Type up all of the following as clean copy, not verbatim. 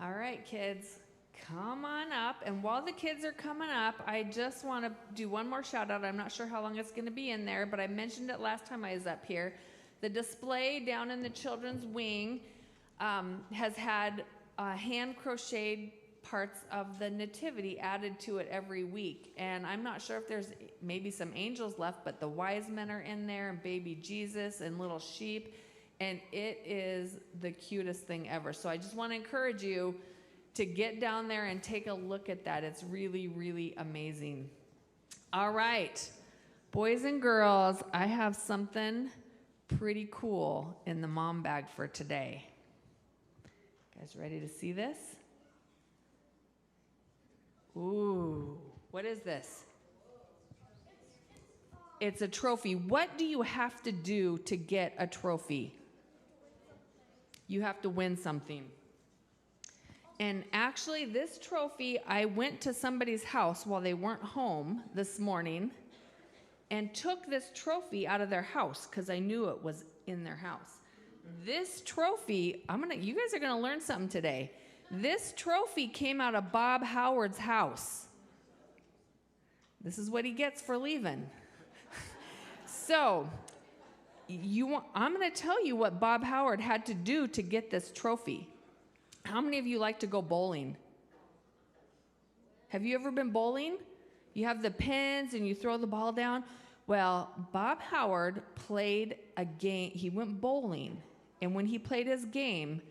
All right, kids, come on up. And while the kids are coming up, I just want to do one more shout out. I'm not sure how long it's going to be in there, but I mentioned it last time I was up here. The display down in the children's wing has had hand crocheted parts of the nativity added to it every week. And I'm not sure if there's maybe some angels left, but the wise men are in there and baby Jesus and little sheep. And it is the cutest thing ever. So I just want to encourage you to get down there and take a look at that. It's really, really amazing. All right, boys and girls, I have something pretty cool in the mom bag for today. You guys ready to see this? Ooh, what is this? It's a trophy. What do you have to do to get a trophy? You have to win something. And actually, this trophy, I went to somebody's house while they weren't home this morning and took this trophy out of their house because I knew it was in their house. This trophy, you guys are gonna learn something today. This trophy came out of Bob Howard's house. This is what he gets for leaving. So, I'm going to tell you what Bob Howard had to do to get this trophy. How many of you like to go bowling? Have you ever been bowling? You have the pins and you throw the ball down. Well, Bob Howard played a game. He went bowling. And when he played his game,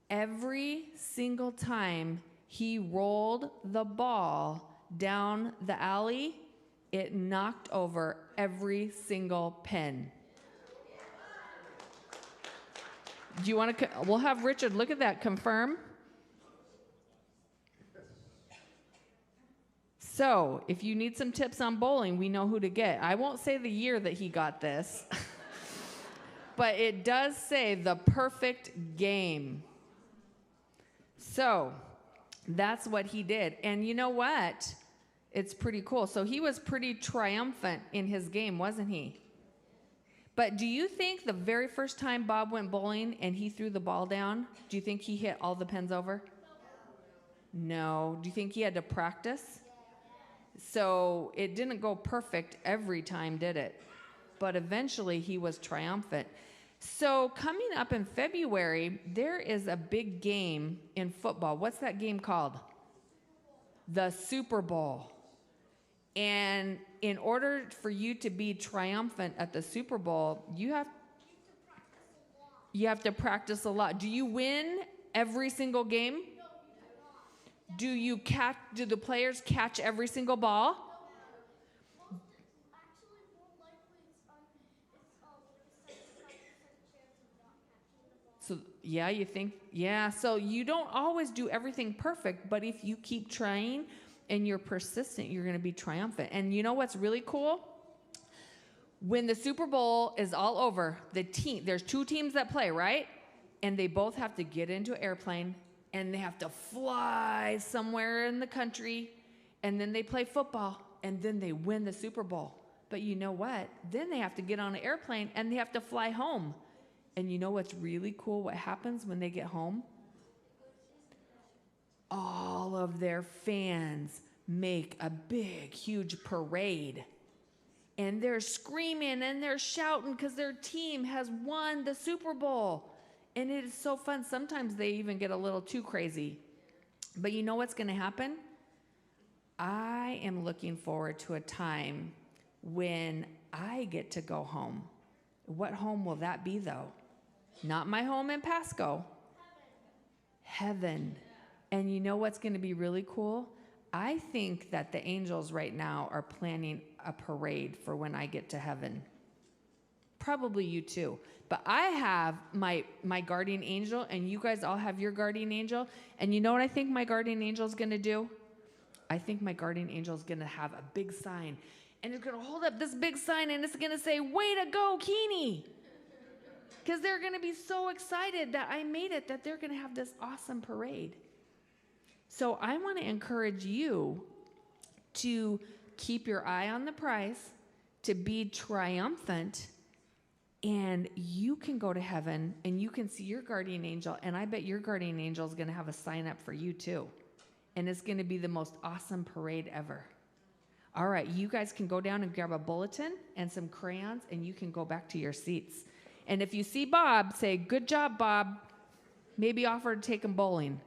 every single time he rolled the ball down the alley, it knocked over every single pin. Do you want to, we'll have Richard look at that, confirm. So, if you need some tips on bowling, we know who to get. I won't say the year that he got this, but it does say the perfect game. So, that's what he did. And you know what? It's pretty cool. So, he was pretty triumphant in his game, wasn't he? But do you think the very first time Bob went bowling and he threw the ball down, do you think he hit all the pins over? No. Do you think he had to practice? So it didn't go perfect every time, did it? But eventually he was triumphant. So coming up in February, there is a big game in football. What's that game called? The Super Bowl. And in order for you to be triumphant at the Super Bowl, you have to practice a lot. Do you win every single game? Do the players catch every single ball? So, yeah, you think, yeah. So you don't always do everything perfect, but if you keep trying and you're persistent, you're going to be triumphant. And you know what's really cool? When the Super Bowl is all over, there's two teams that play, right? And they both have to get into an airplane, and they have to fly somewhere in the country, and then they play football, and then they win the Super Bowl. But you know what? Then they have to get on an airplane, and they have to fly home. And you know what's really cool? What happens when they get home? All of their fans make a big, huge parade. And they're screaming and they're shouting because their team has won the Super Bowl. And it is so fun. Sometimes they even get a little too crazy. But you know what's going to happen? I am looking forward to a time when I get to go home. What home will that be, though? Not my home in Pasco. Heaven. And you know what's going to be really cool? I think that the angels right now are planning a parade for when I get to heaven. Probably you too. But I have my guardian angel, and you guys all have your guardian angel. And you know what I think my guardian angel is going to do? I think my guardian angel is going to have a big sign. And it's going to hold up this big sign, and it's going to say, "Way to go, Keeney." Because they're going to be so excited that I made it, that they're going to have this awesome parade. So I want to encourage you to keep your eye on the prize, to be triumphant, And you can go to heaven and you can see your guardian angel. And I bet your guardian angel is going to have a sign up for you too. And it's going to be the most awesome parade ever. All right, you guys can go down and grab a bulletin and some crayons, and you can go back to your seats. And if you see Bob, say, "Good job, Bob." Maybe offer to take him bowling.